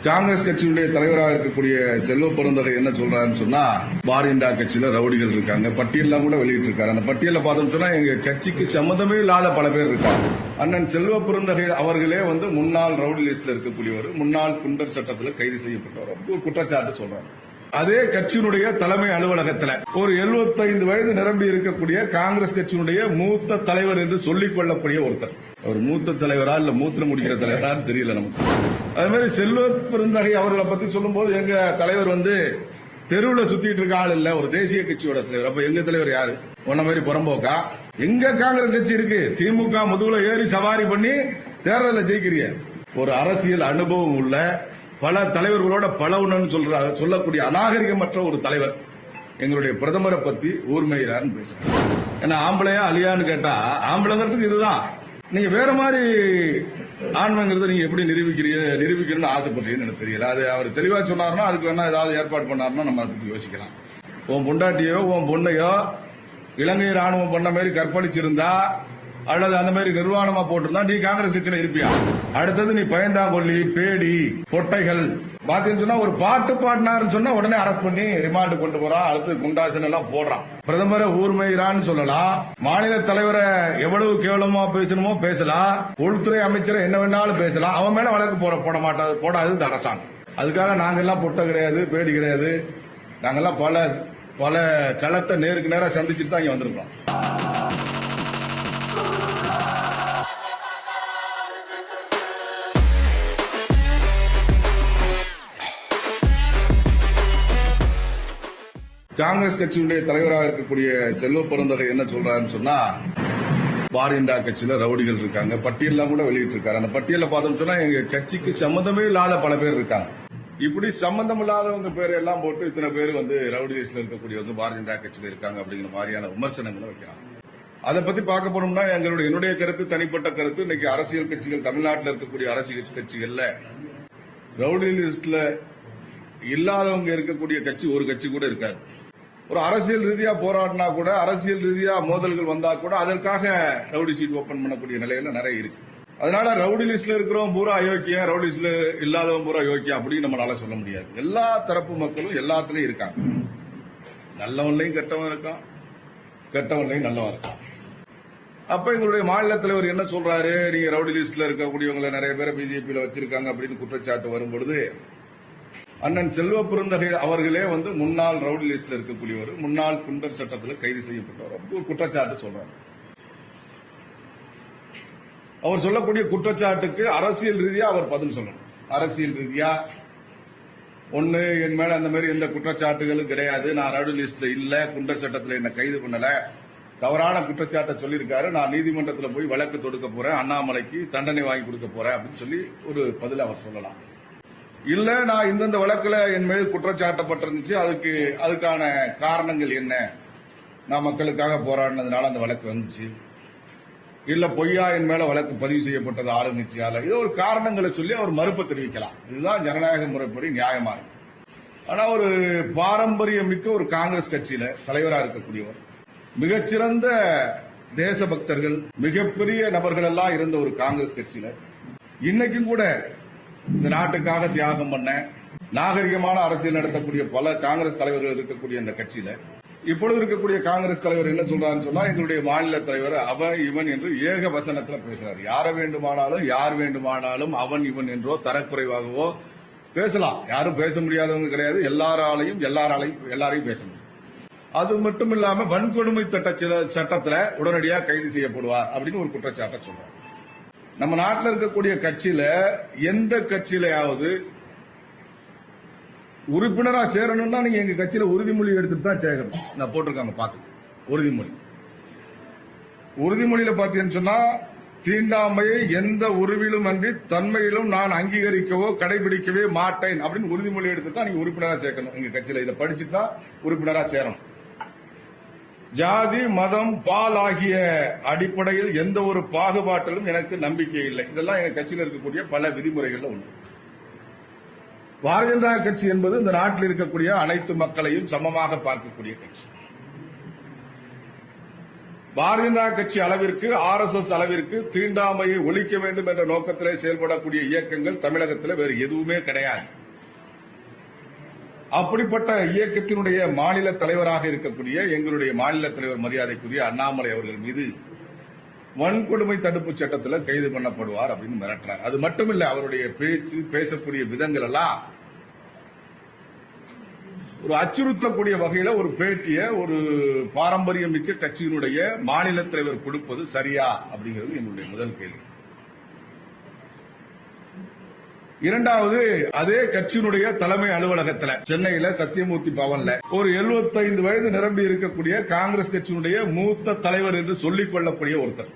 காங்கிரஸ் கட்சியுடைய தலைவராக இருக்கக்கூடிய செல்வ பெருந்தகை என்ன சொல்றாருன்னு சொன்னா, பாரதிய ஜனதா கட்சியில ரவுடிகள் இருக்காங்க, பட்டியலாம் கூட வெளியிட்டு இருக்காரு. அந்த பட்டியல பார்த்தோம்னு சொன்னா எங்க கட்சிக்கு சம்மந்தமே இல்லாத பல பேர் இருக்காங்க. அண்ணன் செல்வ பெருந்தகை அவர்களே முன்னாள் ரவுடி லிஸ்ட்ல இருக்கக்கூடியவர், முன்னாள் குண்டர் சட்டத்தில் கைது செய்யப்பட்டவர், ஒரு குற்றச்சாட்டு சொல்றாரு. அதே கட்சியினுடைய தலைமை அலுவலகத்தில் ஒரு 75 வயது நிரம்பி இருக்கக்கூடிய காங்கிரஸ் கட்சியினுடைய மூத்த தலைவர் என்று சொல்லிக் கொள்ளக்கூடிய ஒருத்தர், ஒரு மூத்த தலைவரா இல்ல மூத்திர முடிக்கிற தலைவரான்னு தெரியல நமக்கு. அதே மாதிரி செல்வ பெருந்தகை அவர்களை பத்தி சொல்லும் போது எங்க தலைவர் தெருவில் சுத்திட்டு இருக்க ஆள் இல்ல, ஒரு தேசிய கட்சியோட தலைவர். அப்ப எங்க தலைவர் யாரு? உன்ன மாதிரி புறம்போக்கா? எங்க காங்கிரஸ் கட்சி இருக்கு, திமுக முதுகுல ஏறி சவாரி பண்ணி தேர்தலில் ஜெயிக்கிறீங்க. ஒரு அரசியல் அனுபவம் உள்ள பல தலைவர்களோட பழவுன்னு சொல்லக்கூடிய அநாகரிகமற்ற ஒரு தலைவர் எங்களுடைய பிரதமரை பத்தி ஊர்மையிறாருன்னு பேசுறாங்க. ஏன்னா ஆம்பளையா அழியான்னு கேட்டா ஆம்பளைங்கிறதுக்கு இதுதான். நீங்க வேற மாதிரி ஆண்மைங்கிறத நீங்க எப்படி நிரூபிக்கணும்னு ஆசைப்படுறீங்கன்னு எனக்கு தெரியல. அது அவர் தெளிவா சொன்னாருன்னா அதுக்கு வேணா ஏதாவது ஏற்பாடு பண்ணாருன்னா நம்ம அதை பத்தி யோசிக்கலாம். உன் பொண்டாட்டியோ உன் பொண்ணையோ இலங்கை ராணுவம் பண்ண மாதிரி கற்பழிச்சிருந்தா அல்லது அந்த மாதிரி நிர்வாணமா போட்டிருந்தா நீ காங்கிரஸ் கட்சியில இருப்பியா? அடுத்தது நீ பயந்தாங்கொல்லி, பேடி, பொட்டைகள் பாத்தீங்கன்னு சொன்னா ஒரு பாட்டு பாடினாருன்னு சொன்னா உடனே அரெஸ்ட் பண்ணி ரிமாண்ட் கொண்டு போறான், அடுத்து குண்டாசன் எல்லாம் போடுறான். பிரதமரை ஊர்மையிறான்னு சொல்லலாம், மாநில தலைவரை எவ்வளவு கேவலமா பேசணுமோ பேசலாம், உள்துறை அமைச்சரை என்ன வேணாலும் பேசலாம், அவன் மேல வழக்கு போடாது இந்த அரசாங்கம். அதுக்காக நாங்கெல்லாம் பொட்டை கிடையாது, பேடி கிடையாது. நாங்கெல்லாம் பல களத்தை நேருக்கு நேரம் சந்திச்சுட்டு தான் இங்க வந்திருக்கோம். காங்கிரஸ் கட்சியுடைய தலைவராக இருக்கக்கூடிய செல்வ பெருந்தகை என்ன சொல்றாருன்னு சொன்னா, பாரதிய ஜனதா கட்சியில ரவுடிகள் இருக்காங்க, பட்டியலாம் கூட வெளியிட்டு இருக்காரு. அந்த பட்டியல பார்த்தோம்னு சொன்னா எங்க கட்சிக்கு சம்பந்தமே இல்லாத பல பேர் இருக்காங்க. இப்படி சம்பந்தம் இல்லாதவங்க பேர் எல்லாம் போட்டு இத்தனை பேர் ரவுடி லிஸ்ட்ல இருக்கக்கூடிய பாரதிய ஜனதா கட்சியில இருக்காங்க அப்படிங்கிற மாதிரியான விமர்சனங்களை வைக்கிறாங்க. அதை பத்தி பார்க்க போனோம்னா என்னுடைய கருத்து, தனிப்பட்ட கருத்து, இன்னைக்கு அரசியல் கட்சிகள், தமிழ்நாட்டில் இருக்கக்கூடிய அரசியல் கட்சிகள்ல ரவுடி லிஸ்ட்ல இல்லாதவங்க இருக்கக்கூடிய கட்சி ஒரு கட்சி கூட இருக்காது. ஒரு அரசியல் ரீதியா போராடினா கூட, அரசியல் ரீதியா மோதல்கள் வந்தா கூட அதற்காக ரவுடி சீட் ஓபன் பண்ணக்கூடிய நிலையில நிறைய இருக்கு. அதனால ரவுடி லிஸ்ட்ல இருக்கிறவன் பூரா அயோக்கியம், ரவுடி லிஸ்ட்ல இல்லாதவன் பூரா அயோக்கியம் அப்படின்னு நம்மளால சொல்ல முடியாது. எல்லா தரப்பு மக்களும் எல்லாத்துலயும் இருக்காங்க. நல்லவன்லையும் கெட்டவன் இருக்கான், கெட்டவன்லையும் நல்லவன் இருக்கான். அப்ப எங்களுடைய மாநில தலைவர் என்ன சொல்றாரு, நீங்க ரவுடி லிஸ்ட்ல இருக்கக்கூடியவங்களை நிறைய பேரை பிஜேபியில வச்சிருக்காங்க அப்படின்னு குற்றச்சாட்டு வரும்பொழுது, அண்ணன் செல்வ பெருந்தகை அவர்களே முன்னாள் ரவுடி லிஸ்ட்ல இருக்கக்கூடியவர், முன்னாள் குண்டர் சட்டத்தில் கைது செய்யப்பட்டவர், ஒரு குற்றச்சாட்டு சொல்றாரு. அவர் சொல்லக்கூடிய குற்றச்சாட்டுக்கு அரசியல் ரீதியா அவர் பதில் சொல்லணும். அரசியல் ரீதியா ஒன்னு, என் மேல அந்த மாதிரி எந்த குற்றச்சாட்டுகளும் கிடையாது, நான் ரவுடி லிஸ்ட்ல இல்ல, குண்டர் சட்டத்தில் என்ன கைது பண்ணல, தவறான குற்றச்சாட்டை சொல்லியிருக்காரு, நான் நீதிமன்றத்தில் போய் வழக்கு தொடுக்க போறேன், அண்ணாமலைக்கு தண்டனை வாங்கி கொடுக்க போறேன் அப்படின்னு சொல்லி ஒரு பதில் அவர் சொல்லலாம். இல்ல, நான் இந்தந்த வழக்குல என் மேல் குற்றச்சாட்டப்பட்டிருந்துச்சு, அதுக்கான காரணங்கள் என்ன, நான் மக்களுக்காக போராடினதுனால அந்த வழக்கு வந்துச்சு, இல்ல பொய்யா என் மேல வழக்கு பதிவு செய்யப்பட்டது ஆளுங்கட்சியால, இது ஒரு காரணங்களை சொல்லி அவர் மறுப்பு தெரிவிக்கலாம். இதுதான் ஜனநாயக முறைப்படி நியாயமா இருக்கு. ஆனா ஒரு பாரம்பரியம் மிக்க ஒரு காங்கிரஸ் கட்சியில தலைவரா இருக்கக்கூடியவர், மிகச்சிறந்த தேசபக்தர்கள், மிகப்பெரிய நபர்கள் எல்லாம் இருந்த ஒரு காங்கிரஸ் கட்சியில இன்னைக்கும் கூட இந்த நாட்டுக்காக தியாகம் பண்ண நாகரிகமான அரசியல் நடத்தக்கூடிய பல காங்கிரஸ் தலைவர்கள் இருக்கக்கூடிய அந்த கட்சியில இப்பொழுது இருக்கக்கூடிய காங்கிரஸ் தலைவர் என்ன சொல்றாருன்னு சொன்னா, எங்களுடைய மாநில தலைவர் அவன் இவன் என்று ஏக வசனத்துல பேசுறாரு. யாரை வேண்டுமானாலும், யார் வேண்டுமானாலும் அவன் இவன் என்றோ தரக்குறைவாகவோ பேசலாம். யாரும் பேச முடியாதவங்க கிடையாது, எல்லாரையும் பேச முடியும். அது மட்டும் இல்லாம வன்கொடுமை சட்டத்துல உடனடியாக கைது செய்யப்படுவார் அப்படின்னு ஒரு குற்றச்சாட்டை சொல்றாரு. நம்ம நாட்டில் இருக்கக்கூடிய கட்சியில எந்த கட்சியிலாவது உறுப்பினரா சேரணும்னா நீங்க எங்க கட்சியில உறுதிமொழி எடுத்துட்டு தான் சேரணும். நான் போட்டிருக்காங்க பாத்து உறுதிமொழியில பாத்தீங்கன்னு சொன்னா, தீண்டாமையை எந்த உருவிலும் அன்றி தன்மையிலும் நான் அங்கீகரிக்கவோ கடைபிடிக்கவே மாட்டேன் அப்படின்னு உறுதிமொழி எடுத்து தான் நீங்க உறுப்பினரா சேர்க்கணும். எங்க கட்சியில இதை படிச்சுட்டு தான் உறுப்பினரா சேரணும். ஜாதி, மதம், பால் ஆகிய அடிப்படையில் எந்த ஒரு பாகுபாட்டிலும் எனக்கு நம்பிக்கை இல்லை. இதெல்லாம் எங்க கட்சியில் இருக்கக்கூடிய பல விதிமுறைகள் உண்டு. பாரதிய ஜனதா கட்சி என்பது இந்த நாட்டில் இருக்கக்கூடிய அனைத்து மக்களையும் சமமாக பார்க்கக்கூடிய கட்சி. பாரதிய ஜனதா கட்சி அளவிற்கு RSS அளவிற்கு தீண்டாமையை ஒழிக்க வேண்டும் என்ற நோக்கத்திலே செயல்படக்கூடிய இயக்கங்கள் தமிழகத்தில் வேறு எதுவுமே கிடையாது. அப்படிப்பட்ட இயக்கத்தினுடைய மாநில தலைவராக இருக்கக்கூடிய எங்களுடைய மாநில தலைவர் மரியாதைக்குரிய அண்ணாமலை அவர்கள் மீது வன்கொடுமை தடுப்பு சட்டத்தில் கைது பண்ணப்படுவார் அப்படின்னு மிரட்டுறார். அது மட்டுமில்ல, அவருடைய பேச்சு, பேசக்கூடிய விதங்கள் எல்லாம் ஒரு அச்சுறுத்தக்கூடிய வகையில ஒரு பேட்டிய ஒரு பாரம்பரியம் மிக்க கட்சியினுடைய மாநில தலைவர் கொடுப்பது சரியா அப்படிங்கிறது என்னுடைய முதல் கேள்வி. இரண்டாவது, அதே கட்சியினுடைய தலைமை அலுவலகத்தில் சென்னையில சத்தியமூர்த்தி பவன்ல ஒரு 75 வயது நிரம்பி இருக்கக்கூடிய காங்கிரஸ் கட்சியினுடைய மூத்த தலைவர் என்று சொல்லிக் கொள்ளக்கூடிய ஒருத்தர்,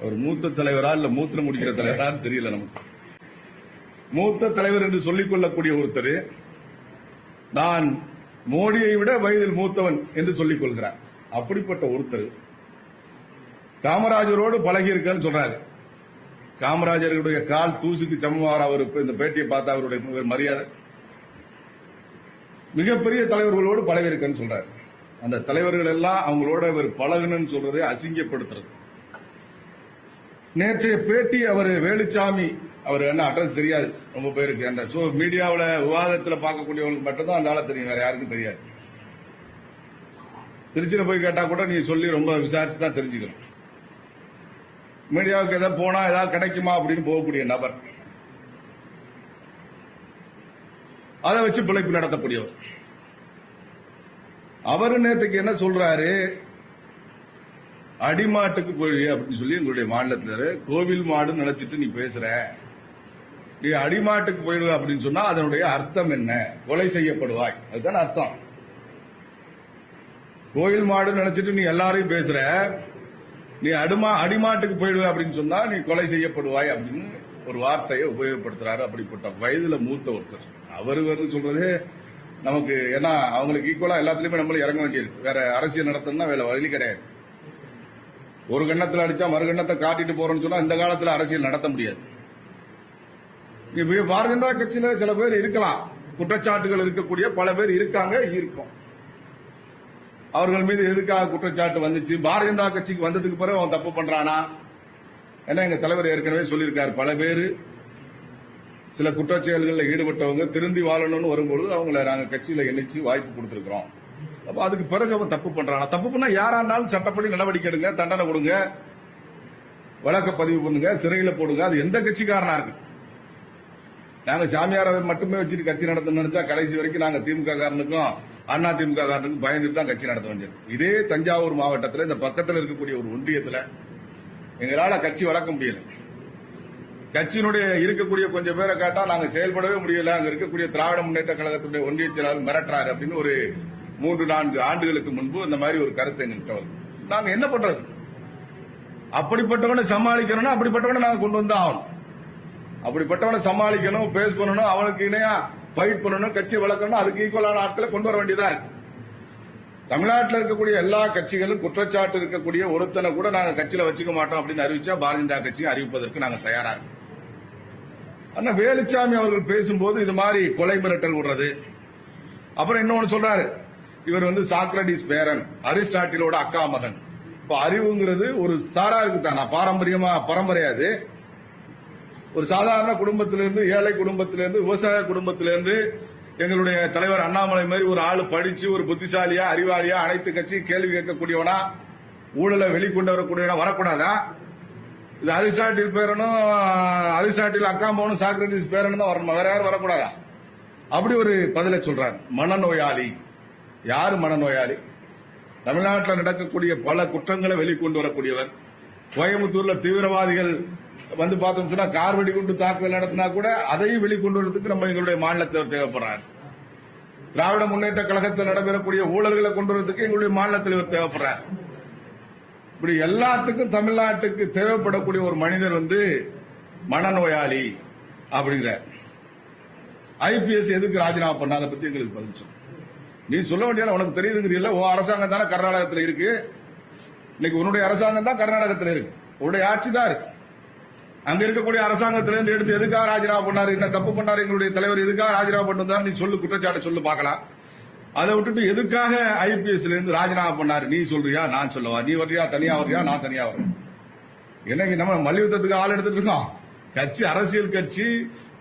ஒரு மூத்த தலைவரா இல்ல மூத்திரம் முடிக்கிற தலைவரான்னு தெரியல நமக்கு, மூத்த தலைவர் என்று சொல்லிக் கொள்ளக்கூடிய ஒருத்தர் நான் மோடியை விட வயதில் மூத்தவன் என்று சொல்லிக் கொள்கிறார். அப்படிப்பட்ட ஒருத்தர் காமராஜரோடு பழகி இருக்கான்னு சொல்றாரு. காமராஜருடைய கால் தூசுக்கு சமமார் அவருக்கு இந்த பேட்டியை பார்த்தா அவருடைய மரியாதை. மிகப்பெரிய தலைவர்களோடு பழகிருக்கன்னு சொல்றாரு. அந்த தலைவர்கள் எல்லாம் அவங்களோட இவர் பழகணும்னு சொல்றதை அசிங்கப்படுத்துறது. நேற்றைய பேட்டி அவர் வேலுச்சாமி, அவர் என்ன அட்ரஸ் தெரியாது ரொம்ப பேருக்கு, அந்த மீடியாவில் விவாதத்தில் பார்க்கக்கூடியவங்களுக்கு மட்டும்தான் அந்த ஆளை தெரியும், வேற யாருக்கும் தெரியாது. திருச்சியில போய் கேட்டா கூட நீ சொல்லி ரொம்ப விசாரிச்சு தான் தெரிஞ்சுக்கணும். மீடியாவுக்கு எதாவது போனா ஏதாவது கிடைக்குமா அப்படின்னு போகக்கூடிய நபர், அதை வச்சு பிழைப்பு நடத்தக்கூடியவர். அவரு நேற்றுக்கு என்ன சொல்றாரு, அடிமாட்டுக்கு போய் அப்படின்னு சொல்லி எங்களுடைய மாநிலத்தில் கோவில் மாடு நினைச்சிட்டு நீ பேசுற, நீ அடிமாட்டுக்கு போயிடுவ அப்படின்னு சொன்னா அதனுடைய அர்த்தம் என்ன? கொலை செய்யப்படுவாய், அதுதான் அர்த்தம். கோயில் மாடு நினைச்சிட்டு நீ எல்லாரையும் பேசுற, நீ அடிமாட்டுக்கு போயிடுவ அப்படின்னு சொன்னா நீ கொலை செய்யப்படுவாய் அப்படின்னு ஒரு வார்த்தையை உபயோகப்படுத்துறாரு. அப்படிப்பட்ட வயதுல மூத்த ஒருத்தர் அவரு சொல்றது நமக்கு, ஏன்னா அவங்களுக்கு ஈக்குவலா எல்லாத்துலயுமே நம்மளும் இறங்க வேண்டியிருக்கு. வேற அரசியல் நடத்தணும்னா வேலை வழி கிடையாது. ஒரு கண்ணத்தில் அடிச்சா மறு கண்ணத்தை காட்டிட்டு போறோம்னு சொன்னா இந்த காலத்துல அரசியல் நடத்த முடியாது. பாரதிய ஜனதா கட்சியில சில பேர் இருக்கலாம், குற்றச்சாட்டுகள் இருக்கக்கூடிய பல பேர் இருக்காங்க, இருக்கும். அவர்கள் மீது எதுக்காக குற்றச்சாட்டு வந்துச்சு? பாரதிய ஜனதா கட்சிக்கு வந்ததுக்கு பிறகு அவன் தப்பு பண்றானா? ஏன்னா எங்க தலைவர் ஏற்கனவே சொல்லியிருக்காரு, பல பேர் சில குற்றச்செயல்களில் ஈடுபட்டவங்க திருந்தி வாழணும்னு வரும்பொழுது அவங்கள நாங்க கட்சியில எண்ணிச்சு வாய்ப்பு கொடுத்திருக்கிறோம். அப்ப அதுக்கு பிறகு அவன் தப்பு பண்றானா? தப்பு பண்ணா யாரா இருந்தாலும் சட்டப்படி நடவடிக்கை எடுங்க, தண்டனை கொடுங்க, வழக்க பதிவு பண்ணுங்க, சிறையில போடுங்க. அது எந்த கட்சிக்காரனா இருக்கு. நாங்க சாமியாரை மட்டுமே வச்சுட்டு கட்சி நடத்த நினைச்சா கடைசி வரைக்கும் நாங்க திமுக காரனுக்கும் அண்ணா திமுக காரனுக்கும் பயந்துட்டு தான் கட்சி நடத்த வேண்டியது. இதே தஞ்சாவூர் மாவட்டத்தில் இந்த பக்கத்தில் இருக்கக்கூடிய ஒரு ஒன்றியத்தில் எங்களால கட்சி வளர்க்க முடியல. கட்சியினுடைய இருக்கக்கூடிய கொஞ்சம் பேரை கேட்டா நாங்க செயல்படவே முடியல, அங்க இருக்கக்கூடிய திராவிட முன்னேற்ற கழகத்துடைய ஒன்றிய செயலாளர் மிரட்டுறாரு அப்படின்னு ஒரு 3-4 ஆண்டுகளுக்கு முன்பு இந்த மாதிரி ஒரு கருத்து எங்கள்கிட்ட வருது. நாங்க என்ன பண்றது? அப்படிப்பட்டவனை சமாளிக்கணும்னா அப்படிப்பட்டவனை நாங்க கொண்டு வந்து ஆகணும். அப்படிப்பட்டவனை சமாளிக்கணும், பேஸ் பண்ணணும், அவனுக்கு இணையா ஃபைட் பண்ணணும், கட்சி வளர்க்கணும். அதுக்கு ஈக்குவலான ஆட்களை கொண்டு வர வேண்டியதா இருக்கு. தமிழ்நாட்டில் இருக்கக்கூடிய எல்லா கட்சிகளும் குற்றச்சாட்டு இருக்கக்கூடிய ஒருத்தனை கூட நாங்க கட்சியில வச்சுக்க மாட்டோம் அப்படின்னு அறிவிச்சா பாரதிய ஜனதா கட்சியை அறிவிப்பதற்கு நாங்க தயாரா இருக்கோம். ஆனா வேலுச்சாமி அவர்கள் பேசும்போது இது மாதிரி கொலை மிரட்டல் விடுறது. அப்புறம் இன்னொன்னு சொல்றாரு, இவர் சாக்ரடிஸ் பேரன், அரிஸ்டாட்டிலோட அக்கா மகன். இப்ப அறிவுங்கிறது ஒரு சாராருக்கு தானா? பாரம்பரியமா பரம்பரையாது. ஒரு சாதாரண குடும்பத்திலிருந்து, ஏழை குடும்பத்திலிருந்து, விவசாய குடும்பத்திலிருந்து எங்களுடைய தலைவர் அண்ணாமலை மாதிரி ஒரு ஆளு படிச்சு ஒரு புத்திசாலியா, அறிவாளியா, அனைத்து கட்சியும் கேள்வி கேட்கக்கூடியவனா, ஊழலை வெளிக்கொண்டு வரக்கூடியவனா வரக்கூடாதா? இது அரிஸ்டாட்டில் பேரனும், அரிஸ்டாட்டில் அக்கா மகனும், சாக்ரட்டிஸ் பேரனும் தான் வரணும், வேற யாரும் வரக்கூடாதா? அப்படி ஒரு பதிலை சொல்றாங்க. மனநோயாளி. யாரு மனநோயாளி? தமிழ்நாட்டில் நடக்கக்கூடிய பல குற்றங்களை வெளிக்கொண்டு வரக்கூடியவர். கோயம்புத்தூர்ல தீவிரவாதிகள் பார்த்தோம் சொன்னா கார் வெடிகுண்டு தாக்குதல் நடத்தினா கூட அதையும் வெளிக்கொண்டு வரதுக்கு நம்ம எங்களுடைய மாநிலத்தில் தேவைப்படுறாரு. திராவிட முன்னேற்ற கழகத்தில் நடைபெறக்கூடிய ஊழல்களை கொண்டு வரதுக்கு எங்களுடைய மாநில தலைவர் தேவைப்படுறார். இப்படி எல்லாத்துக்கும் தமிழ்நாட்டுக்கு தேவைப்படக்கூடிய ஒரு மனிதர் மனநோயாளி அப்படிங்கிற. IPS எதுக்கு ராஜினாமா பண்ண, அதை பத்தி எங்களுக்கு பதில் சொல்லு. நீ சொல்ல வேண்டிய உனக்கு தெரியுதுங்கிறீல்ல, உன் அரசாங்கம் தானே கர்நாடகத்தில் இருக்கு. இன்னைக்கு உன்னுடைய அரசாங்கம் தான் கர்நாடகத்தில் இருக்கு, உன்னுடைய ஆட்சி தான் இருக்கு. அங்க இருக்கக்கூடிய அரசாங்கத்திலிருந்து எடுத்து எதுக்காக ராஜினாமா பண்ணாரு, என்ன தப்பு பண்ணாரு எங்களுடைய தலைவர், எதுக்காக ராஜினாமா பண்ணாரு நீ சொல்லு, குற்றச்சாட்டு சொல்லு பார்க்கலாம். அதை விட்டுட்டு எதுக்காக ஐபிஎஸ்ல இருந்து ராஜினாமா பண்ணாரு? நீ சொல்றியா, நான் சொல்லவா? நீ வர்றியா, தனியா வர்றியா, நான் தனியா வரேன்? என்னைக்கு நம்ம மல்யுத்தத்துக்கு ஆள் எடுத்துட்டு இருக்கோம்? கட்சி, அரசியல் கட்சி,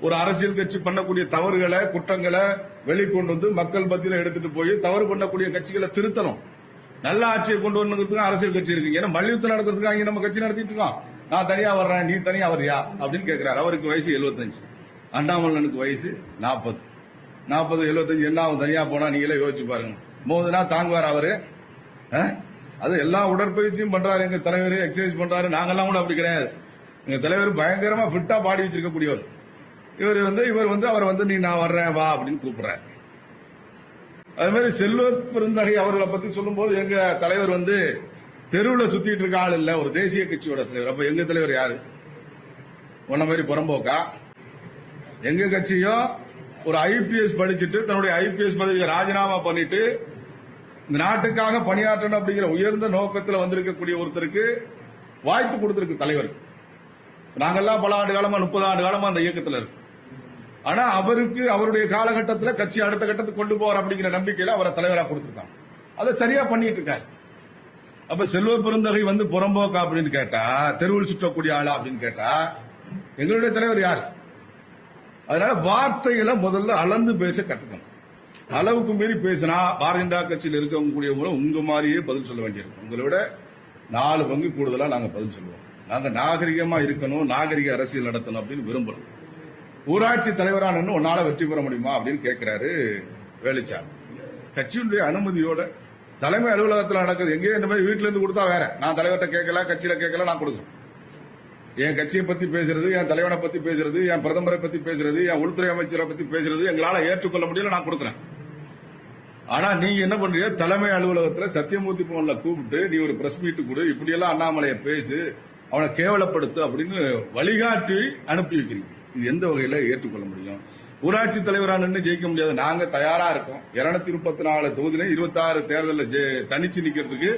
ஒரு அரசியல் கட்சி பண்ணக்கூடிய தவறுகளை, குற்றங்களை வெளிக்கொண்டு வந்து மக்கள் மத்தியில எடுத்துட்டு போய் தவறு பண்ணக்கூடிய கட்சிகளை திருத்தணும். நல்ல ஆட்சியை கொண்டு வரணுங்கிறதுக்கு அரசியல் கட்சி இருக்கு. ஏன்னா மல்யுத்தம் நடத்துறதுக்கு அங்க நம்ம கட்சி நடத்திட்டு இருக்கோம். நான் தனியா வர்றேன், நீ தனியா வர்றியா அப்படின்னு கேட்கிறாரு. அவருக்கு வயசு 75, அண்ணாமலனுக்கு வயசு 40. 75 என்ன ஆகும் தனியா போனா? நீங்களே யோசிச்சு பாருங்க. மோதுனா தாங்குவார் அவரு? அது எல்லா உடற்பயிற்சியும் பண்றாரு எங்க தலைவர், எக்ஸசைஸ் பண்றாரு. நாங்கெல்லாம் கூட அப்படி கிடையாது. எங்க தலைவர் பயங்கரமா ஃபிட்டா பாடி வச்சிருக்கக்கூடியவர். இவர் வந்து அவர் வந்து நீ நான் வர்றேன் வா அப்படின்னு கூப்பிடுறாரு. அது மாதிரி செல்வ பெருந்தகை அவர்களை பத்தி சொல்லும் போது எங்க தலைவர் வந்து தெருவில் சுத்திட்டு இருக்க ஆள் இல்ல, ஒரு தேசிய கட்சியோட தலைவர். அப்ப எங்க தலைவர் யாரு? உன்ன மாதிரி புறம்போக்கா? எங்க கட்சியோ ஒரு ஐபிஎஸ் படிச்சுட்டு தன்னுடைய ஐபிஎஸ் பதவியை ராஜினாமா பண்ணிட்டு இந்த நாட்டுக்காக பணியாற்றணும் அப்படிங்கிற உயர்ந்த நோக்கத்தில் வந்திருக்கக்கூடிய ஒருத்தருக்கு வாய்ப்பு கொடுத்திருக்கு தலைவர். நாங்கெல்லாம் பல ஆண்டு காலமா, 30 ஆண்டு காலமா அந்த இயக்கத்தில் இருக்கு. ஆனா அவருக்கு அவருடைய காலகட்டத்தில் கட்சி அடுத்த கட்டத்துக்கு கொண்டு போவார் அப்படிங்கிற நம்பிக்கையில அவரை தலைவராக கொடுத்திருக்காங்க. அதை சரியா பண்ணிட்டு இருக்காரு. அப்ப செல்வ பெருந்தகை வந்து புறம்போக்கா அப்படின்னு கேட்டா, தெருவில் சுற்றக்கூடிய ஆளா அப்படின்னு கேட்டா, எங்களுடைய தலைவர் யார்? அதனால வார்த்தைகளை முதல்ல அளந்து பேச கத்துக்கணும். அளவுக்கு மீறி பேசினா பாரதிய ஜனதா கட்சியில் இருக்கக்கூடிய உங்க மாதிரியே பதில் சொல்ல வேண்டியிருக்கும். உங்களை விட 4 பங்கு கூடுதலா நாங்க பதில் சொல்லுவோம். நாங்க நாகரிகமா இருக்கணும், நாகரிக அரசியல் நடத்தணும் அப்படின்னு விரும்புறோம். ஊராட்சி தலைவரான உன்னால வெற்றி பெற முடியுமா அப்படின்னு கேட்கிறாரு வேலுச்சாமி. கட்சியினுடைய அனுமதியோட தலைமை அலுவலகத்தில் நடக்குது. எங்கேயும் இந்த மாதிரி வீட்டுல இருந்து கொடுத்தா வேற. நான் தலைவர்கிட்ட கேட்கல, கட்சியில கேட்கல, நான் கொடுக்குறேன். என் கட்சியை பத்தி பேசுறது, என் தலைவனை பத்தி பேசுறது, என் பிரதமரை பத்தி பேசுறது, என் உள்துறை அமைச்சரை பத்தி பேசுறது எங்களால ஏற்றுக்கொள்ள முடியல, நான் கொடுக்குறேன். ஆனா நீங்க என்ன பண்றீங்க? தலைமை அலுவலகத்தில் சத்தியமூர்த்தி பவன்ல கூப்பிட்டு நீ ஒரு பிரஸ் மீட் கொடு, இப்படியெல்லாம் அண்ணாமலையை பேசு, அவனை கேவலப்படுத்து அப்படின்னு வழிகாட்டி அனுப்பி வைக்கிறீங்க. இது எந்த வகையில ஏற்றுக்கொள்ள முடியும்? ஊராட்சி தலைவரா நின்று ஜெயிக்க முடியாது. நாங்க தயாரா இருக்கோம். 234 தொகுதியில 26 தேர்தலில் தனிச்சு நிக்கிறதுக்கு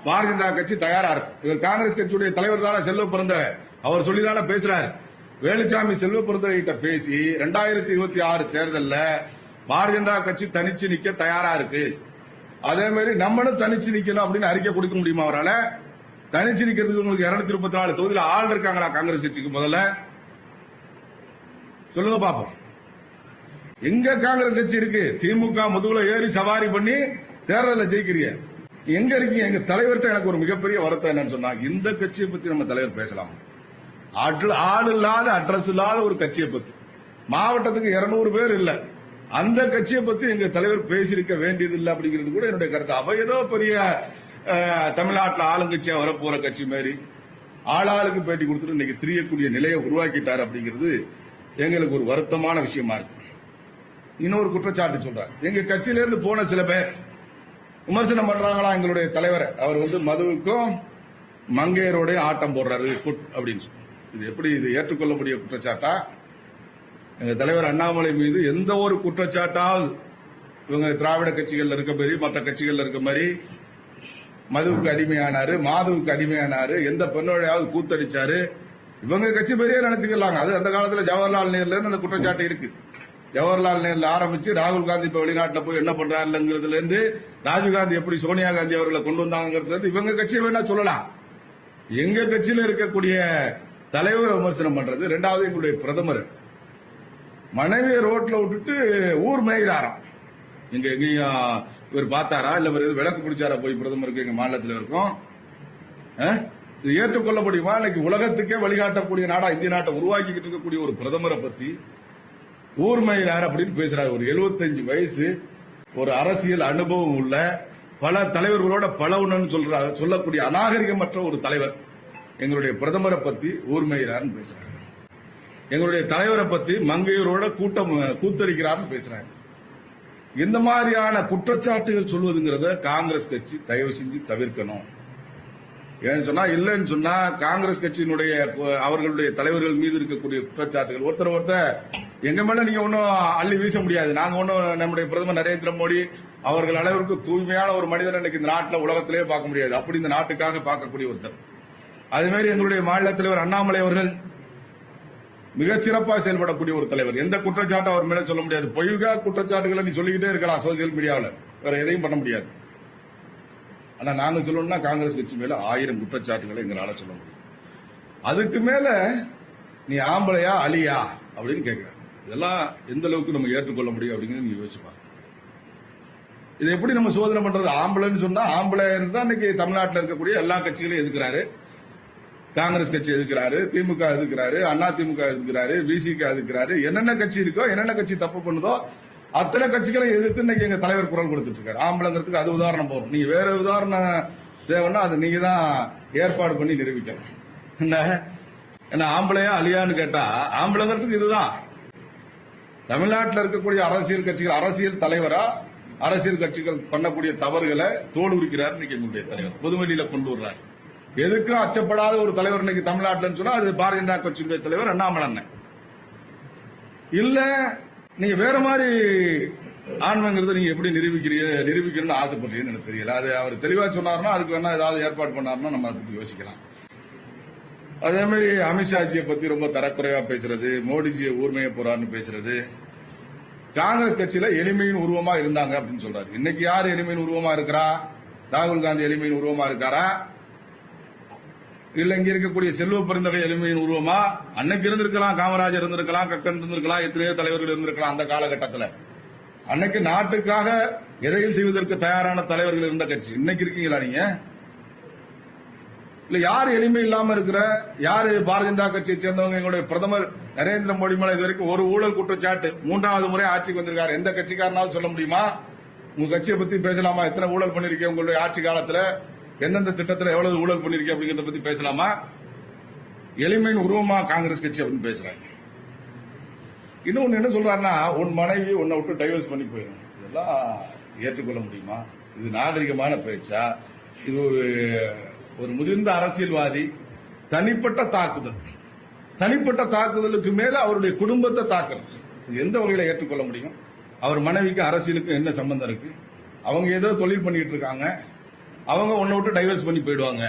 பாரதிய ஜனதா கட்சி தயாரா இருக்கும். இவர் காங்கிரஸ் கட்சியுடைய தலைவர் தானே செல்வ பிறந்தகை, அவர் சொல்லிதானே பேசுறாரு. வேலுச்சாமி செல்வ பிறந்தகை கிட்ட பேசி 2026 தேர்தலில் பாரதிய ஜனதா கட்சி தனிச்சு நிக்க தயாரா இருக்கு. அதே மாதிரி நம்மளும் தனிச்சு நிக்கணும் அப்படின்னு அறிக்கை கொடுக்க முடியுமா அவரால்? தனிச்சு நிக்கிறதுக்கு உங்களுக்கு 234 தொகுதியில் ஆள் இருக்காங்களா காங்கிரஸ் கட்சிக்கு? முதல்ல சொல்லுங்க பாப்போம். எங்க காங்கிரஸ் கட்சி இருக்கு? திமுக முதுகுல ஏறி சவாரி பண்ணி தேர்தலில் ஜெயிக்கிறீங்க. எங்க இருக்கீங்க? எங்க தலைவர்கிட்ட எனக்கு ஒரு மிகப்பெரிய வருத்தம் என்னன்னு சொன்னா, இந்த கட்சியை பத்தி நம்ம தலைவர் பேசலாம். ஆள் இல்லாத, அட்ரஸ் இல்லாத ஒரு கட்சியை பத்தி, மாவட்டத்துக்கு 200 பேர் இல்ல, அந்த கட்சியை பத்தி எங்க தலைவர் பேசியிருக்க வேண்டியது இல்லை அப்படிங்கிறது கூட என்னுடைய கருத்து. அவ ஏதோ பெரிய தமிழ்நாட்டில் ஆளுங்கட்சியா வரப்போற கட்சி மாதிரி ஆளாளுக்கு பேட்டி கொடுத்துட்டு இன்னைக்கு திரியக்கூடிய நிலையை உருவாக்கிட்டார் அப்படிங்கிறது எங்களுக்கு ஒரு வருத்தமான விஷயமா இருக்கு. இன்னொரு குற்றச்சாட்டு சொல்றாரு. எங்க கட்சியில இருந்து போன சில பேர் விமர்சனம் பண்றாங்களா எங்களுடைய தலைவரை. அவர் வந்து மதுவுக்கும் மங்கையரோட ஆட்டம் போடுறாரு அப்படின்னு சொல்லி. இது எப்படி இது ஏற்றுக்கொள்ளக்கூடிய குற்றச்சாட்டா? எங்க தலைவர் அண்ணாமலை மீது எந்த ஒரு குற்றச்சாட்டால் இவங்க திராவிட கட்சிகள்ல இருக்க மாதிரி, மற்ற கட்சிகள்ல இருக்க மாதிரி மதுவுக்கு அடிமையானாரு, மாதுவுக்கு அடிமையானாரு, எந்த பெண்ணோடையாவது கூத்தடிச்சாரு, இவங்க கட்சி பெரிய நினைச்சுக்கலாங்க. அது அந்த காலத்துல ஜவஹர்லால் நேருல இருந்து அந்த குற்றச்சாட்டு இருக்கு. ஜவஹர்லால் நேருல ஆரம்பிச்சு ராகுல் காந்தி இப்ப வெளிநாட்டில் போய் என்ன பண்றாருங்கிறதுல இருந்து ராஜீவ்காந்தி எப்படி சோனியா காந்தி அவர்களை கொண்டு வந்தாங்கிறது இவங்க கட்சியை வேணா சொல்லலாம். எங்க கட்சியில இருக்கக்கூடிய தலைவரை விமர்சனம் பண்றது. 2வது எங்களுடைய பிரதமர் மனைவியை ரோட்ல விட்டுட்டு ஊர் மேய்கிறாராம். இங்க எங்கேயும் இவர் பார்த்தாரா இல்ல விளக்கு பிடிச்சாரா போய் பிரதமருக்கு எங்க மாநிலத்தில் இருக்கும்? இது ஏற்றுக்கொள்ள முடியுமா? இன்னைக்கு உலகத்துக்கே வழிகாட்டக்கூடிய நாடா இந்திய நாட்டை உருவாக்கிட்டு இருக்கக்கூடிய ஒரு பிரதமரை பத்தி ஊர் மேய்கிறார் அப்படின்னு பேசுறாரு. ஒரு 75 வயசு, ஒரு அரசியல் அனுபவம் உள்ள, பல தலைவர்களோட பழவுன்னு சொல்லக்கூடிய அநாகரிகமற்ற ஒரு தலைவர் எங்களுடைய பிரதமரை பத்தி ஊர் மேய்கிறார்னு பேசுறாரு. எங்களுடைய தலைவரை பத்தி மங்கையரோட கூத்தடிக்கிறார்னு பேசுறாங்க. இந்த மாதிரியான குற்றச்சாட்டுகள் சொல்வதுங்கிறத காங்கிரஸ் கட்சி தயவு செஞ்சு தவிர்க்கணும். ஏன்னு சொன்னா, இல்லைன்னு சொன்னா காங்கிரஸ் கட்சியினுடைய அவர்களுடைய தலைவர்கள் மீது இருக்கக்கூடிய குற்றச்சாட்டுகள் ஒருத்தர் எங்க மேல நீங்க ஒன்னும் அள்ளி வீச முடியாது. நாங்க ஒன்னும் நம்முடைய பிரதமர் நரேந்திர மோடி அவர்கள் அளவிற்கு தூய்மையான ஒரு மனிதன் இன்னைக்கு இந்த நாட்டில் உலகத்திலேயே பார்க்க முடியாது. அப்படி இந்த நாட்டுக்காக பார்க்கக்கூடிய ஒருத்தர். அதே மாதிரி எங்களுடைய மாநில தலைவர் அண்ணாமலை அவர்கள் மிகச்சிறப்பாக செயல்படக்கூடிய ஒரு தலைவர். எந்த குற்றச்சாட்டு அவர் மேல சொல்ல முடியாது. பொய்கா குற்றச்சாட்டுகளை நீ சொல்லிக்கிட்டே இருக்கலாம் சோசியல் மீடியாவில். வேற எதையும் பண்ண முடியாது. ஆனா நாங்க சொல்லணும்னா காங்கிரஸ் கட்சி மேல 1000 குற்றச்சாட்டுகளை எங்களால சொல்ல முடியும். அதுக்கு மேல நீ ஆம்பளையா அலியா அப்படின்னு கேட்கிறாங்க. இதெல்லாம் எந்த அளவுக்கு நம்ம ஏற்றுக்கொள்ள முடியும் அப்படிங்கிறது நீங்க யோசிப்பாங்க. இது எப்படி நம்ம சோதனை பண்றது? ஆம்பளைன்னு சொன்னா ஆம்பளை இருந்தா இன்னைக்கு தமிழ்நாட்டில் இருக்கக்கூடிய எல்லா கட்சிகளையும் எதுக்குறாரு. காங்கிரஸ் கட்சி எதுக்குறாரு, திமுக எதுக்குறாரு, அண்ணா திமுக எதுக்குறாரு, விசிக எதுக்குறாரு. என்னென்ன கட்சி இருக்கோ, என்னென்ன கட்சி தப்பு பண்ணுதோ அத்தனை கட்சிகளை எதிர்த்து இன்னைக்கு எங்க தலைவர் குரல் கொடுத்துட்டு இருக்காரு. ஆம்பளைங்கிறதுக்கு அது உதாரணம் போகும். நீங்க வேற உதாரணம் தேவைன்னா அது நீங்க தான் ஏற்பாடு பண்ணி நிரூபிக்கணும். என்ன ஆம்பளையா அலியான்னு கேட்டா ஆம்பளைங்கிறதுக்கு இதுதான். தமிழ்நாட்டில் இருக்கக்கூடிய அரசியல் கட்சிகள், அரசியல் தலைவரா அரசியல் கட்சிகள் பண்ணக்கூடிய தவறுகளை தோல் உரிக்கிறார் இன்னைக்கு எங்களுடைய தலைவர். பொதுவெளியில கொண்டு வர்றாரு. எதுக்கும் அச்சப்படாத ஒரு தலைவர் இன்னைக்கு தமிழ்நாட்டில் சொன்னா அது பாரதிய ஜனதா கட்சியுடைய தலைவர் அண்ணாமலை அண்ணன். இல்ல நீங்க வேற மாதிரி ஆன்மங்கிறத நீங்க எப்படி நிரூபிக்கணும்னு ஆசைப்படுறீங்கன்னு எனக்கு தெரியல. அது அவர் தெளிவா சொன்னார்னா அதுக்கு வேணா ஏதாவது ஏற்பாடு பண்ணாருன்னா நம்ம அதை பத்தி யோசிக்கலாம். அதே மாதிரி அமித்ஷாஜியை பத்தி ரொம்ப தரக்குறைவா பேசுறது, மோடிஜியை ஊர்மைய போறாருன்னு பேசுறது, காங்கிரஸ் கட்சியில எளிமையின் உருவமா இருந்தாங்க அப்படின்னு சொல்றாரு. இன்னைக்கு யாரு எளிமையின் உருவமா இருக்கிறா? ராகுல் காந்தி எளிமையின் உருவமா இருக்காரா? இல்ல இங்க இருக்கக்கூடிய செல்வ பெருந்தகை எளிமையின் உருவமா? அன்னைக்கு இருந்திருக்கலாம், காமராஜர் இருந்திருக்கலாம், கக்கன் இருந்திருக்கலாம், எத்தனையோ தலைவர்கள் இருந்திருக்கலாம். அந்த காலகட்டத்தில் அன்னைக்கு நாட்டுக்காக எதையும் செய்வதற்கு தயாரான தலைவர்கள் இருந்த கட்சி. இன்னைக்கு இருக்கீங்களா நீங்க? இல்ல யாரு எளிமை இல்லாம இருக்கிற? யாரு பாரதிய ஜனதா கட்சியை சேர்ந்தவங்க? எங்களுடைய பிரதமர் நரேந்திர மோடி மேல இது வரைக்கும் ஒரு ஊழல் குற்றச்சாட்டு 3வது முறை ஆட்சிக்கு வந்திருக்காரு. எந்த கட்சிக்காரனாலும் சொல்ல முடியுமா? உங்க கட்சியை பத்தி பேசலாமா? எத்தனை ஊழல் பண்ணிருக்கீங்க உங்களுடைய ஆட்சி காலத்துல, எந்தெந்த திட்டத்தில் எவ்வளவு ஊழல் பண்ணிருக்கீங்க அப்படிங்கறத பத்தி பேசலாமா? எளிமையின் உருவமா காங்கிரஸ் கட்சி அப்படின்னு பேசுறாங்க. இன்னொன்னு என்ன சொல்றாருன்னா, உன் மனைவி உன்னை விட்டு டைவர்ஸ் பண்ணி போயிடும். இதெல்லாம் ஏற்றுக்கொள்ள முடியுமா? இது நாகரிகமான பேச்சா? இது ஒரு முதிர்ந்த அரசியல்வாதி தனிப்பட்ட தாக்குதலுக்கு மேல அவருடைய குடும்பத்தை தாக்குறது இது எந்த வகையில ஏற்றுக்கொள்ள முடியும்? அவர் மனைவிக்கு அரசியலுக்கு என்ன சம்பந்தம் இருக்கு? அவங்க ஏதோ தொழில் பண்ணிட்டு இருக்காங்க, அவங்க உன்னை விட்டு டைவர்ஸ் பண்ணி போயிடுவாங்க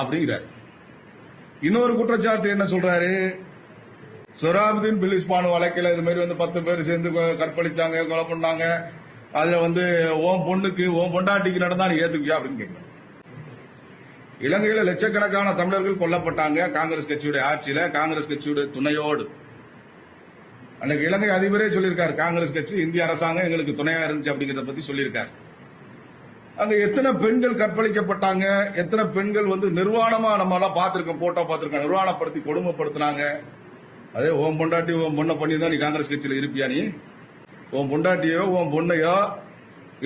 அப்படிங்கிறார். இன்னொரு குற்றச்சாட்டு என்ன சொல்றாரு? சொராபுதீன் பிலிஸ் பானு வழக்கில் இது மாதிரி 10 பேர் சேர்ந்து கற்பழிச்சாங்க, கொலை பண்ணாங்க. அதுல உன் பொண்ணுக்கு உன் பொண்டாட்டிக்கு நடந்தா நீ ஏத்துக்கியா அப்படின்னு கேட்கிறாங்க. இலங்கையில லட்சக்கணக்கான தமிழர்கள் கொல்லப்பட்டாங்க காங்கிரஸ் கட்சியுடைய ஆட்சியில, காங்கிரஸ் கட்சியுடைய துணையோடு. அன்னைக்கு இலங்கை அதிபரே சொல்லியிருக்காரு, காங்கிரஸ் கட்சி இந்திய அரசாங்கம் எங்களுக்கு துணையா இருந்துச்சு அப்படிங்கறத பத்தி சொல்லியிருக்காரு. அங்க எத்தனை பெண்கள் கற்பழிக்கப்பட்டாங்க, எத்தனை பெண்கள் நிர்வாணமா நம்ம எல்லாம் பார்த்திருக்கோம், போட்டோ பார்த்திருக்கோம், நிர்வாணப்படுத்தி கொடுமைப்படுத்தினாங்க. அதே உன் பொண்டாட்டி உன் பொண்ணை பண்ணியிருந்தா நீ காங்கிரஸ் கட்சியில இருப்பியா? நீ உன் பொண்டாட்டியோ உன் பொண்ணையோ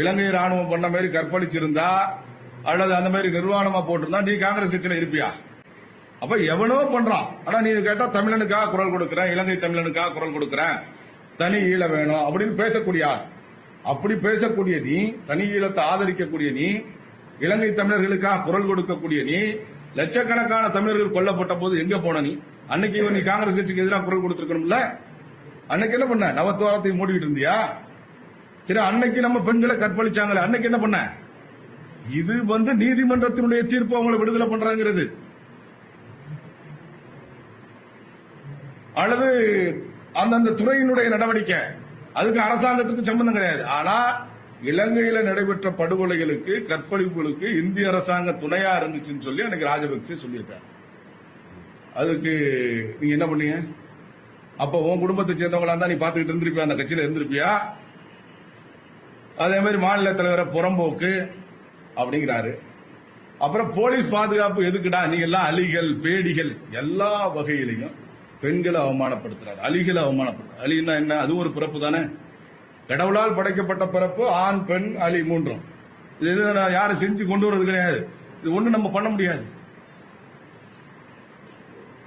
இலங்கை ராணுவம் பண்ண மாதிரி கற்பழிச்சிருந்தா அல்லது அந்த மாதிரி நிர்வாணமா போட்டிருந்தா நீ காங்கிரஸ் கட்சியில இருப்பியா? அப்ப எவனோ பண்றான். ஆனா நீ கேட்டா தமிழனுக்காக குரல் கொடுக்கிறேன், இலங்கை தமிழனுக்காக குரல் கொடுக்கிறேன், தனி ஈழ வேணும் அப்படின்னு பேசக்கூடிய அப்படி பேசக்கூடிய நீ, தனி ஈழத்தை ஆதரிக்கக்கூடிய நீ, இலங்கை தமிழர்களுக்காக குரல் கொடுக்கக்கூடிய நீ, லட்சக்கணக்கான தமிழர்கள் கொல்லப்பட்ட போது எங்க போன நீ? அன்னைக்கு நீ காங்கிரஸ் கட்சிக்கு எதிராக குரல் கொடுத்திருக்கணும்ல. அன்னைக்கு என்ன பண்ண? நவத்துவாரத்தை மூடிக்கிட்டு இருந்தியா? சரி, அன்னைக்கு நம்ம பெண்களை கற்பழிச்சாங்களே, அன்னைக்கு என்ன பண்ண? இது நீதிமன்றத்தினுடைய தீர்ப்பு அவங்களை விடுதலை பண்றாங்கிறது, அல்லது அந்தந்த துறையினுடைய நடவடிக்கை, அதுக்கு அரசாங்கத்துக்கு சம்பந்தம் கிடையாது. ஆனா இலங்கையில நடைபெற்ற படுகொலைகளுக்கு, கற்பழிப்புகளுக்கு இந்திய அரசாங்கம் துணையா இருந்துச்சுன்னு சொல்லி அன்னைக்கு ராஜபக்சே சொல்லியிருக்காரு. அதுக்கு நீங்க என்ன பண்ணீங்க? அப்ப உன் குடும்பத்தை சேர்ந்தவங்களா இருந்தா நீ பாத்துக்கிட்டு இருந்திருப்பியா? அந்த கட்சியில இருந்திருப்பியா? அதே மாதிரி மாநில தலைவரை புறம்போக்கு அப்படிங்கிறாரு. அப்புறம் போலீஸ் பாதுகாப்பு எதுக்குடா? நீங்க எல்லாம் அலிகள், பேடிகள், எல்லா வகையிலையும் பெண்களை அவமானப்படுத்துறாரு. அலிகளை அவமானப்படுத்துறாரு. அலின்னா என்ன? அது ஒரு பிறப்பு தானே. கடவுளால் படைக்கப்பட்ட பிறப்பு ஆண், பெண், அலி மூன்றும். இது யாரும் செஞ்சு கொண்டு வர்றது கிடையாது. இது ஒண்ணு நம்ம பண்ண முடியாது.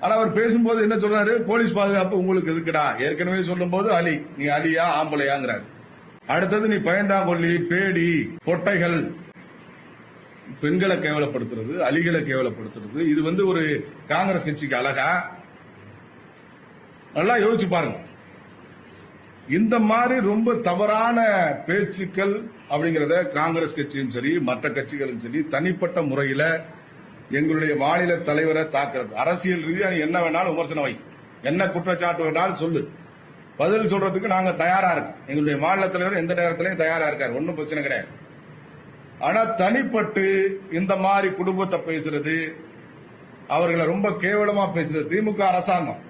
ஆனா அவர் பேசும்போது என்ன சொல்றாரு? போலீஸ் பாதுகாப்பு உங்களுக்கு எதுக்குடா? ஏற்கனவே சொல்லும் போது அலி, நீ அலியா ஆம்பளையாங்கிறாரு. அடுத்தது நீ பயந்தாங்கொல்லி, பேடி, பொட்டைகள், பெண்களை கேவலப்படுத்துறது, அலிகளை கேவலப்படுத்துறது, இது ஒரு காங்கிரஸ் கட்சிக்கு அழகா? நல்லா யோசிச்சு பாருங்க. இந்த மாதிரி ரொம்ப தவறான பேச்சுக்கள் அப்படிங்கறத காங்கிரஸ் கட்சியும் சரி, மற்ற கட்சிகளும் சரி, தனிப்பட்ட முறையில எங்களுடைய மாநில தலைவரை தாக்குறது. அரசியல் ரீதியா என்ன வேணாலும் விமர்சனம் வை, என்ன குற்றச்சாட்டு வேணாலும் சொல்லு. பதில் சொல்றதுக்கு நாங்க தயாரா இருக்கோம். எங்களுடைய மாநில தலைவர் எந்த நேரத்திலையும் தயாரா இருக்காரு, ஒன்னும் பிரச்சனை கிடையாது. ஆனா தனிப்பட்டு இந்த மாதிரி குடும்பத்தை பேசுறது, அவர்களை ரொம்ப கேவலமா பேசுறது திமுக அரசாங்கம்.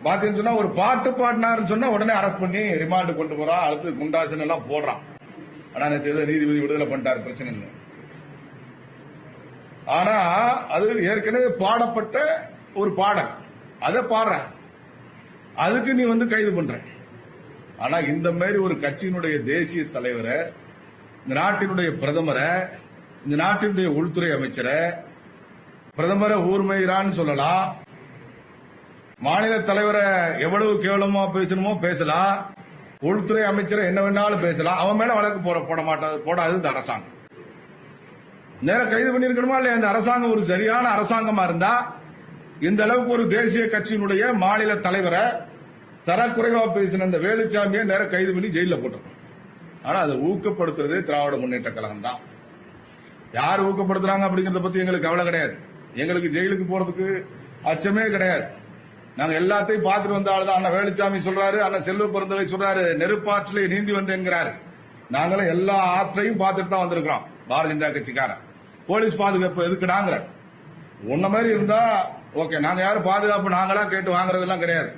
பாத்தீங்கன்னு சொன்னா ஒரு பாட்டு பாடினாருன்னு சொன்னா உடனே அரெஸ்ட் பண்ணி ரிமாண்ட் கொண்டு போறான், அடுத்து குண்டாசன் எல்லாம் போடுறான். ஆனா நேற்று நீதிபதி விடுதலை பண்ணிட்டாரு, பிரச்சனை இல்லை. ஆனா அது ஏற்கனவே பாடப்பட்ட ஒரு பாடல், அதை பாடுற, அதுக்கு நீ கைது பண்ற. ஆனா இந்த மாதிரி ஒரு கட்சியினுடைய தேசிய தலைவரை, இந்த நாட்டினுடைய பிரதமரை, இந்த நாட்டினுடைய உள்துறை அமைச்சரை, பிரதமரை ஊர்மையிறான்னு சொல்லலாம், மாநில தலைவரை எவ்வளவு கேவலமா பேசணுமோ பேசலாம், உள்துறை அமைச்சரை என்ன வேணாலும் பேசலாம், அவன் மேல வழக்கு போடாது இந்த அரசாங்கம். நேரம் கைது பண்ணிருக்கணுமா இல்லையா? இந்த அரசாங்கம் ஒரு சரியான அரசாங்கமா இருந்தா இந்த அளவுக்கு ஒரு தேசிய கட்சியினுடைய மாநில தலைவரை தரக்குறைவா பேசின இந்த வேலுச்சாமியை நேரம் கைது பண்ணி ஜெயில போட்டிருக்கோம். ஆனா அதை ஊக்கப்படுத்துறதே திராவிட முன்னேற்ற கழகம் தான். யார் ஊக்கப்படுத்துறாங்க அப்படிங்கறத பத்தி எங்களுக்கு கவலை கிடையாது. எங்களுக்கு ஜெயிலுக்கு போறதுக்கு அச்சமே கிடையாது. நாங்க எல்லாத்தையும் பார்த்துட்டு வந்த ஆளுதான். அண்ணன் வேலுச்சாமி சொல்றாரு, அண்ணன் செல்வ பெருந்தகை சொல்றாரு, நெருப்பாற்றிலே நீந்தி வந்தேங்கிறாரு. நாங்களும் எல்லா ஆற்றையும் பார்த்துட்டு தான் வந்திருக்கிறோம். பாரதிய ஜனதா கட்சிக்காரன் போலீஸ் பாதுகாப்பு எதுக்குடாங்கிற உன்ன மாதிரி இருந்தா ஓகே. நாங்க யாரும் பாதுகாப்பு நாங்களா கேட்டு வாங்குறதெல்லாம் கிடையாது.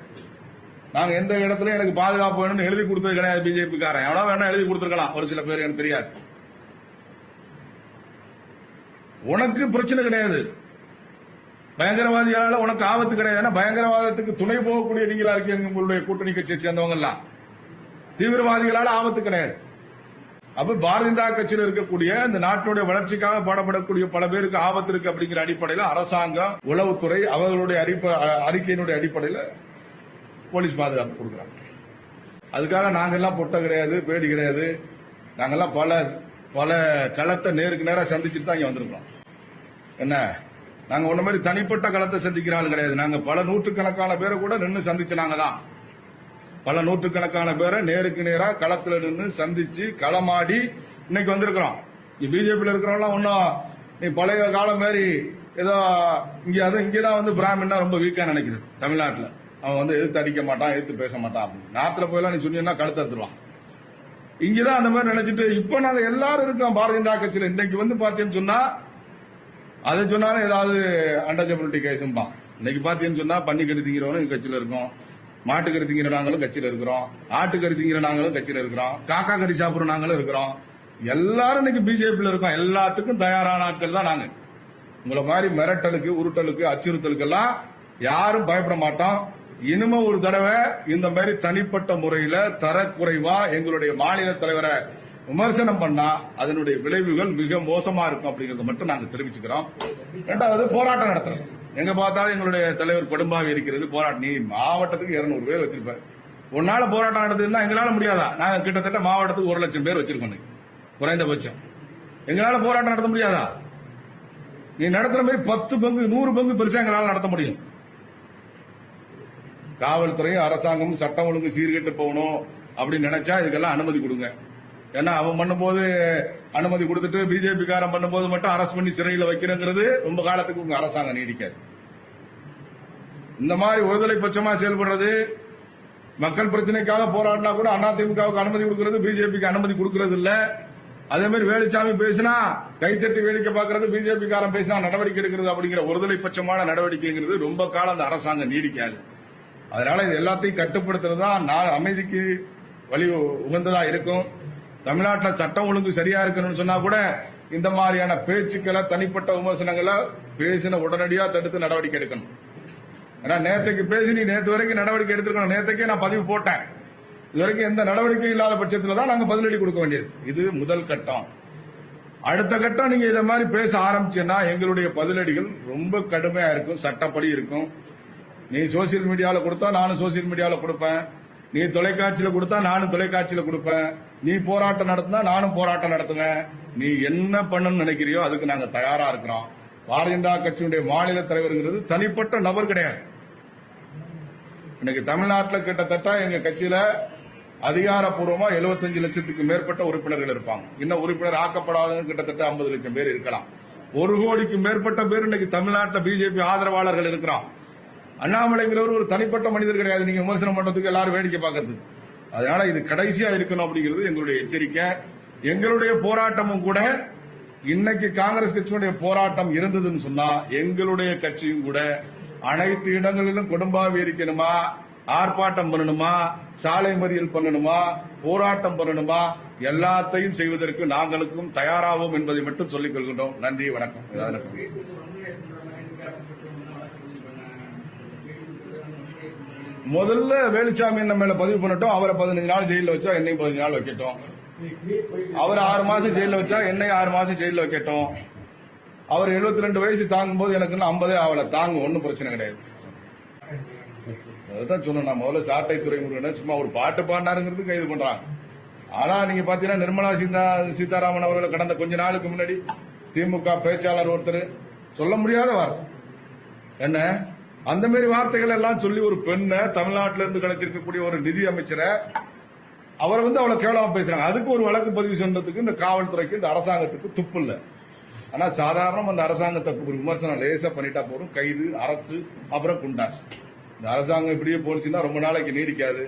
நாங்க எந்த இடத்துல எனக்கு பாதுகாப்பு வேணும்னு எழுதி கொடுத்தது கிடையாது. பிஜேபி காரன் எவ்வளவு வேணா எழுதி கொடுத்திருக்கலாம், ஒரு சில பேர் எனக்கு தெரியாது. உனக்கு பிரச்சனை கிடையாது, பயங்கரவாதியால உனக்கு ஆபத்து கிடையாது. பயங்கரவாதத்துக்கு துணை போகக்கூடிய நீங்களா இருக்கீங்க, உங்களுடைய கூட்டணி கட்சியை சேர்ந்தவங்க எல்லாம். தீவிரவாதிகளால ஆபத்து கிடையாது. அப்ப பாரதிய ஜனதா கட்சியில் இருக்கக்கூடிய இந்த நாட்டினுடைய வளர்ச்சிக்காக பாடப்படக்கூடிய பல பேருக்கு ஆபத்து இருக்கு அப்படிங்கிற அடிப்படையில் அரசாங்கம், உளவுத்துறை அவர்களுடைய அறிக்கையினுடைய அடிப்படையில் போலீஸ் பாதுகாப்பு கொடுக்கிறாங்க. அதுக்காக நாங்கெல்லாம் பொட்ட கிடையாது, பேடி கிடையாது. நாங்கெல்லாம் பல பல களத்தை நேருக்கு நேரம் சந்திச்சுட்டு தான் இங்க வந்திருக்கிறோம். என்ன, நாங்க ஒன்ன மாதிரி தனிப்பட்ட களத்தை சந்திக்கிறாலும் கிடையாது. நாங்க பல நூற்றுக்கணக்கான பேரை கூட நின்று சந்திச்சு, நாங்க தான் பல நூற்றுக்கணக்கான பேரை நேருக்கு நேரா களத்துல நின்று சந்திச்சு களமாடி இன்னைக்கு வந்திருக்கிறோம். பிஜேபியில் இருக்கிறவங்க ஒன்னும் நீ பழைய காலம் மாதிரி ஏதோ இங்கதான் பிராமணா ரொம்ப வீக்கா நினைக்கிறது. தமிழ்நாட்டில் அவன் எதிர்த்து அடிக்க மாட்டான், எதிர்த்து பேச மாட்டான் அப்படின்னு. நாத்துல போயெல்லாம் நீ சொன்னீங்கன்னா கழுத்து எடுத்துருவான். இங்கதான் அந்த மாதிரி நினைச்சிட்டு இப்ப நாங்க எல்லாரும் இருக்கோம் பாரதிய ஜனதா கட்சியில. இன்னைக்கு பாத்தீங்கன்னு சொன்னா அதை சொன்னாலும் ஏதாவது அண்டர்ஜபிலிட்டி கேஸும்பா. இன்னைக்கு பாத்தீங்கன்னு சொன்னா பன்னி கறி திங்கிறவனும் கட்சியில இருக்கும், மாட்டு கறி திங்கிற நாங்களும் கட்சியில இருக்கிறோம், ஆட்டு கறி திங்கிற நாங்களும் கட்சியில இருக்கிறோம், காக்கா கறி சாப்பிடுற நாங்களும் இருக்கிறோம். எல்லாரும் இன்னைக்கு பிஜேபியில் இருக்கோம். எல்லாத்துக்கும் தயாரான ஆட்கள் தான் நாங்க. உங்களை மாதிரி மிரட்டலுக்கு, உருட்டலுக்கு, அச்சுறுத்தலுக்கு எல்லாம் யாரும் பயப்பட மாட்டோம். இனிமே ஒரு தடவை இந்த மாதிரி தனிப்பட்ட முறையில தரக்குறைவா எங்களுடைய மாநில தலைவரை விமர்சனம் பண்ணா அதனுடைய விளைவுகள் மிக மோசமா இருக்கும் அப்படிங்கறத மட்டும் நாங்க தெரிவிச்சுக்கிறோம். இரண்டாவது, போராட்டம் நடத்துறோம். எங்க பார்த்தாலும் எங்களுடைய தலைவர் கொடும்பாவி இருக்கிறது. போராட்டம், நீ மாவட்டத்துக்கு 200 பேர் வச்சிருப்ப, உன்னால போராட்டம் நடத்துதுன்னா எங்களால முடியாதா? நாங்க கிட்டத்தட்ட மாவட்டத்துக்கு 1 லட்சம் பேர் வச்சிருக்கோம் குறைந்தபட்சம். எங்களால போராட்டம் நடத்த முடியாதா? நீ நடத்துற மாதிரி 10 பங்கு 100 பங்கு பெருசா எங்களால நடத்த முடியும். காவல்துறையும் அரசாங்கமும் சட்டம் ஒழுங்கு சீர்கெட்டு போகணும் அப்படின்னு நினைச்சா இதுக்கெல்லாம் அனுமதி கொடுங்க. ஏன்னா அவன் பண்ணும்போது அனுமதி கொடுத்துட்டு பிஜேபி காரன் பண்ணும்போது மட்டும் அரசு பண்ணி சிறையில் வைக்கிறங்கிறது ரொம்ப காலத்துக்கு உங்க அரசாங்கம் நீடிக்காது. இந்த மாதிரி ஒருதலை பட்சமா செயல்படுறது, மக்கள் பிரச்சனைக்காக போராடினா கூட அதிமுகவுக்கு அனுமதி கொடுக்கிறது, பிஜேபிக்கு அனுமதி கொடுக்கிறது இல்ல. அதே மாதிரி வேலுச்சாமி பேசினா கைத்தட்டி வேடிக்கை பார்க்கறது, பிஜேபி காரன் பேசினா நடவடிக்கை எடுக்கிறது அப்படிங்கிற ஒருதலை பட்சமான நடவடிக்கைங்கிறது ரொம்ப காலம் அந்த அரசாங்கம் நீடிக்காது. அதனால இது எல்லாத்தையும் கட்டுப்படுத்துறதுதான் அமைதிக்கு வழி உகந்ததா இருக்கும். தமிழ்நாட்டில் சட்டம் ஒழுங்கு சரியா இருக்கணும்னு சொன்னா கூட இந்த மாதிரியான பேச்சுக்களை, தனிப்பட்ட விமர்சனங்களை பேசின உடனடியா தடுத்து நடவடிக்கை எடுக்கணும். ஏன்னா நேற்றுக்கு பேசி நீ நேற்று வரைக்கும் நடவடிக்கை எடுத்துருக்கணும். நேற்றுக்கே நான் பதிவு போட்டேன். இது வரைக்கும் எந்த நடவடிக்கை இல்லாத பட்சத்தில் தான் நாங்க பதிலடி கொடுக்க வேண்டியது. இது முதல் கட்டம். அடுத்த கட்டம் நீங்க இதை மாதிரி பேச ஆரம்பிச்சேன்னா எங்களுடைய பதிலடிகள் ரொம்ப கடுமையா இருக்கும், சட்டப்படி இருக்கும். நீ சோசியல் மீடியால கொடுத்தா நானும் சோசியல் மீடியால கொடுப்பேன், நீ தொலைக்காட்சியில கொடுத்தா நானும் தொலைக்காட்சியில கொடுப்பேன், நீ போராட்டம் நடத்தினா நானும் போராட்டம் நடத்துவேன். நீ என்ன பண்ணணும்னு நினைக்கிறியோ அதுக்கு நாங்க தயாரா இருக்கிறோம். பாரதிய ஜனதா கட்சியுடைய மாநில தலைவர்ங்கிறது தனிப்பட்ட நபர் கிடையாது. இன்னைக்கு தமிழ்நாட்டில் கிட்டத்தட்ட எங்க கட்சியில அதிகாரப்பூர்வமா 75 லட்சத்துக்கு மேற்பட்ட உறுப்பினர்கள் இருப்பாங்க. இன்னும் உறுப்பினர் ஆக்கப்படாதவங்க கிட்டத்தட்ட 50 லட்சம் பேர் இருக்கலாம். 1 கோடிக்கு மேற்பட்ட பேர் இன்னைக்கு தமிழ்நாட்டில் பிஜேபி ஆதரவாளர்கள் இருக்கிறோம். அண்ணாமலைங்கிறவர் ஒரு தனிப்பட்ட மனிதர் கிடையாது, நீங்க விமர்சனம் பண்றதுக்கு எல்லாரும் வேடிக்கை பார்க்கறதுக்கு. அதனால இது கடைசியா இருக்கணும் அப்படிங்கிறது எங்களுடைய எச்சரிக்கை. எங்களுடைய போராட்டமும் கூட இன்னைக்கு காங்கிரஸ் கட்சியுடைய போராட்டம் இருந்ததுன்னு சொன்னா எங்களுடைய கட்சியும் கூட அனைத்து இடங்களிலும் கொடும்பாவி இருக்கணுமா, ஆர்ப்பாட்டம் பண்ணணுமா, சாலை மறியல் பண்ணணுமா, போராட்டம் பண்ணணுமா, எல்லாத்தையும் செய்வதற்கு நாங்களுக்கும் தயாராகும் என்பதை மட்டும் சொல்லிக் கொள்கின்றோம். நன்றி, வணக்கம். முதல்ல வேலுச்சாமி என்ன மேல பதிவு பண்ணட்டும். அவரை 15 நாள் ஜெயில வச்சா என்னையும் 15 நாள் வைக்கட்டும். அவர் 6 மாசம் ஜெயில வச்சா என்னை 6 மாசம் ஜெயில வைக்கட்டும். அவர் 72 வயசு தாங்கும் போது எனக்கு 50 அவளை தாங்கும், ஒன்னும் பிரச்சனை கிடையாது. அதுதான் சொன்னேன். நான் முதல்ல சாட்டை துறைமுருகன் சும்மா ஒரு பாட்டு பாடினாருங்கிறது கைது பண்றாங்க. ஆனா நீங்க பாத்தீங்கன்னா நிர்மலா சீதாராமன் அவர்களை கடந்த கொஞ்ச நாளுக்கு முன்னாடி திமுக பேச்சாளர் ஒருத்தர் சொல்ல முடியாத வார்த்தை என்ன, அந்த மாதிரி வார்த்தைகள் எல்லாம் சொல்லி ஒரு பெண்ணை தமிழ்நாட்டில இருந்து கிடைச்சிருக்கக்கூடிய ஒரு நிதி அமைச்சரை அவரை அவளை கேவலமா பேசுறாங்க. அதுக்கு ஒரு வழக்கு பதிவு செய்யறதுக்கு இந்த காவல்துறைக்கு இந்த அரசாங்கத்துக்கு துப்பு இல்ல. ஆனா சாதாரண அந்த அரசாங்கத்தை ஒரு விமர்சனம் லேசா பண்ணிட்டா போறோம், கைது, அரசு, அப்புறம் குண்டாஸ். இந்த அரசாங்கம் இப்படியே போனுச்சுன்னா ரொம்ப நாளைக்கு நீடிக்காது.